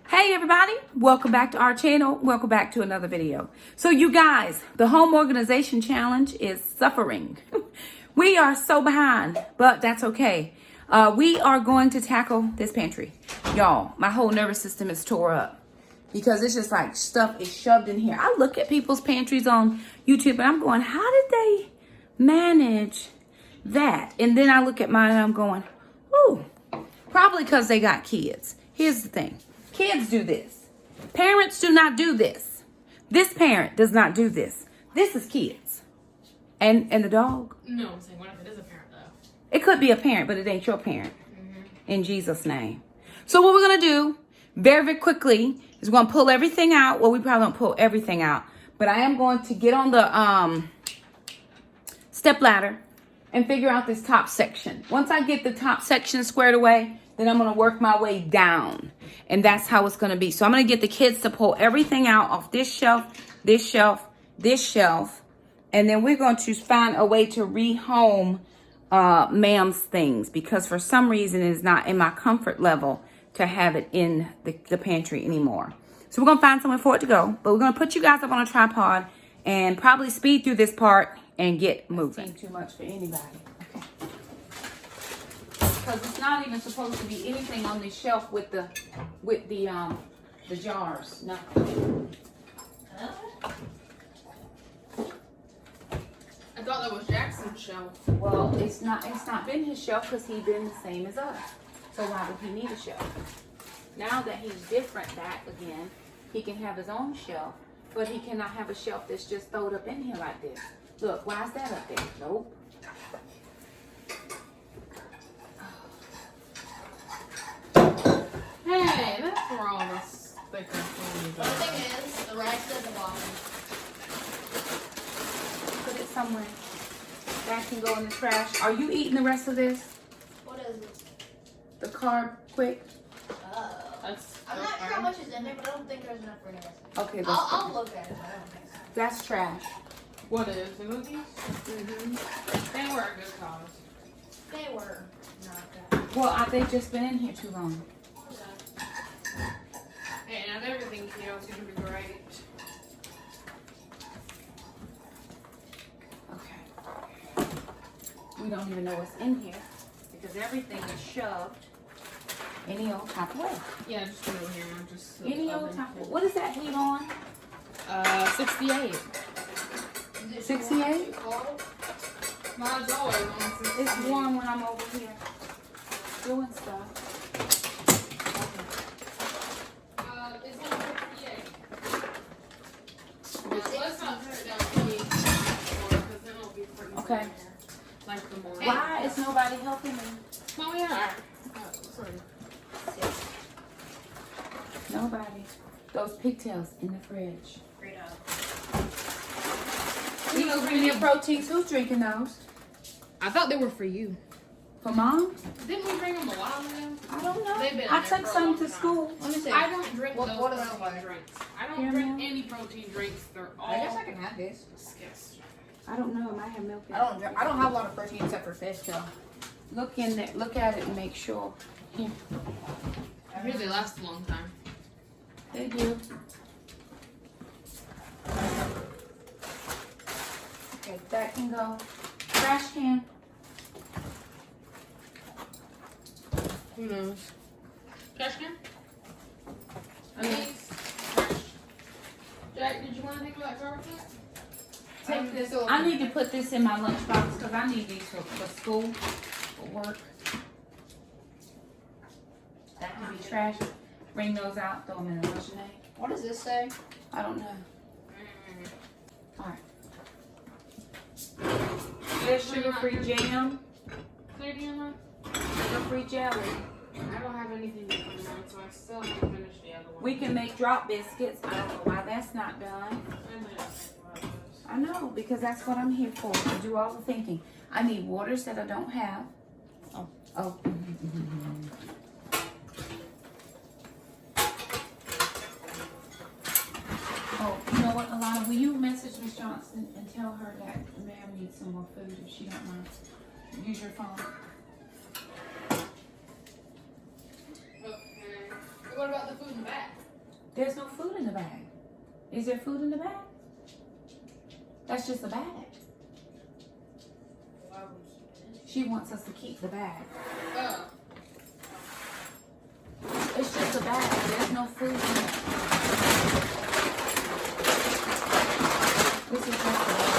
Hey everybody, welcome back to our channel. Welcome back to another video. So you guys, the home organization challenge is suffering. We are so behind, but that's okay. We are going to tackle this pantry. Y'all, my whole nervous system is tore up because it's just like stuff is shoved in here. I look at people's pantries on YouTube and I'm going, how did they manage that? And then I look at mine and I'm going, ooh, probably because they got kids. Here's the thing. Kids do this. Parents do not do this. This parent does not do this. This is kids. And the dog? No, I'm saying, what if it is a parent, though? It could be a parent, but it ain't your parent. In Jesus' name. So what we're going to do, very, very quickly, is we're going to pull everything out. Well, we probably don't pull everything out. But I am going to get on the step ladder and figure out this top section. Once I get the top section squared away, then I'm going to work my way down. And that's how it's going to be. So I'm going to get the kids to pull everything out off this shelf, this shelf, this shelf. And then we're going to find a way to rehome ma'am's things. Because for some reason it is not in my comfort level to have it in the pantry anymore. So we're going to find somewhere for it to go. But we're going to put you guys up on a tripod and probably speed through this part and get moving. Too much for anybody. Okay. Because it's not even supposed to be anything on the shelf with the jars. Nothing. I thought that was Jackson's shelf. Well, it's not been his shelf because he's been the same as us. So why would he need a shelf? Now that he's different back again, he can have his own shelf, but he cannot have a shelf that's just thrown up in here like this. Look, why is that up there? Nope. Hey, that's where all this thicker food The thing is, the rice at the bottom. Put it somewhere. That can go in the trash. Are you eating the rest of this? What is it? The carb quick? That's I'm not sure how much is in there, but I don't think there's enough for this. Okay, I'll look at it. But I don't think so. that's trash. What is the movies? They were a good cause. They were not that. Well, they've just been in here too long. Hey, and everything else is gonna be great. Okay. We don't even know what's in here because everything is shoved any old type of way. Yeah, just put it here. Just Any old type of way. What is that heat on? 68. 68? Mine's always on 68. It's warm when I'm over here doing stuff. It's on 68. Let's not turn it down to 8 because then it'll be pretty Okay. in here. Like the morning. Why is nobody helping me? No, we are. Sorry. Nobody. Those pigtails in the fridge. Frito. These are your proteins. Who's drinking those? I thought they were for you. For mom? Didn't we bring them a while ago? I don't know. They've been I in there took for a some long to time. school. Let me see. I don't drink What those are they protein like? drinks. I don't Caramel? drink any protein drinks. They're all I guess I can have this. disgusting. I don't know. It might have milk in it. I don't have a lot of protein except for fish, so. Look in there. Look at it and make sure. Here. I hear they last a long time. They do. Okay, that can go. Trash can. Who knows? Trash can? Okay. Jack, did you want to take that garbage? Take this. I need to put this in my lunchbox because I need these for school, for work. That can be trash. Bring those out. Throw them in the lunch bag. What does this say? I don't know. All right. There's sugar-free jam, Say it again, huh? sugar-free jelly. I don't have anything to put on, so I still haven't finished the other one. We can make drop biscuits. I don't know why that's not done. I might not think about this. I know, because that's what I'm here for, to do all the thinking. I need waters that I don't have. Oh. Oh, you know what, Alana, will you message Miss Johnson and tell her that ma'am needs some more food if she don't mind? Use your phone. Is there food in the bag? That's just a bag. Why would you? She wants us to keep the bag. Oh. It's just a bag. There's no food in it. This is just a bag.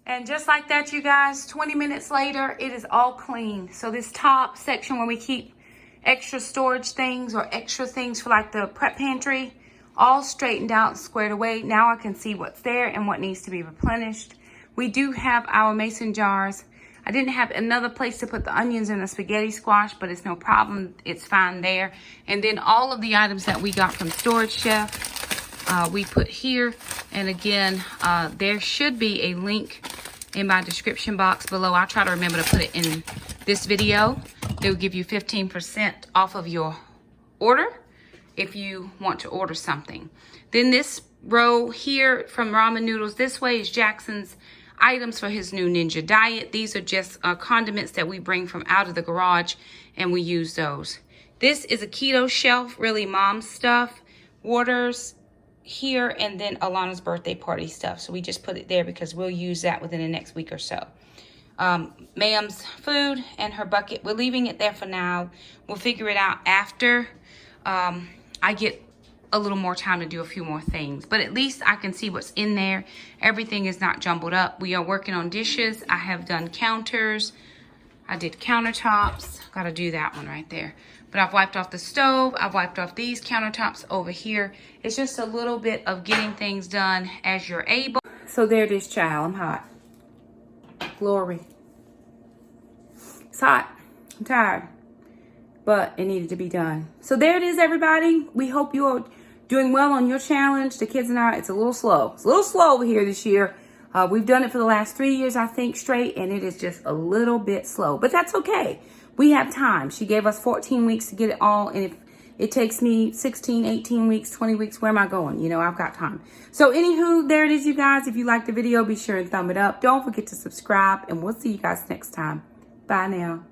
And just like that, you guys, 20 minutes later, it is all clean. So this top section where we keep extra storage things or extra things for like the prep pantry, all straightened out and squared away. Now I can see what's there and what needs to be replenished. We do have our mason jars. I didn't have another place to put the onions and the spaghetti squash, but it's no problem. It's fine there. And then all of the items that we got from Storage Chef, we put here. And again, there should be a link in my description box below. I'll try to remember to put it in this video. It will give you 15% off of your order if you want to order something. Then this row here from Ramen Noodles this way is Jackson's items for his new Ninja diet. These are just condiments that we bring from out of the garage and we use those. This is a keto shelf, really mom's stuff, waters here, and then Alana's birthday party stuff. So we just put it there because we'll use that within the next week or so. Ma'am's food and her bucket, we're leaving it there for now. We'll figure it out after I get a little more time to do a few more things, but at least I can see what's in there. Everything is not jumbled up. We are working on dishes. I have done counters. I did countertops. Got to do that one right there. But I've wiped off the stove. I've wiped off these countertops over here. It's just a little bit of getting things done as you're able. So there it is, child. I'm hot. Glory. It's hot. I'm tired. But it needed to be done. So there it is, everybody. We hope you are doing well on your challenge. The kids and I, it's a little slow. It's a little slow over here this year. We've done it for the last 3 years, I think, straight, and it is just a little bit slow. But that's okay. We have time. She gave us 14 weeks to get it all, and if it takes me 16, 18 weeks, 20 weeks, where am I going? You know, I've got time. So anywho, there it is, you guys. If you liked the video, be sure and thumb it up. Don't forget to subscribe, and we'll see you guys next time. Bye now.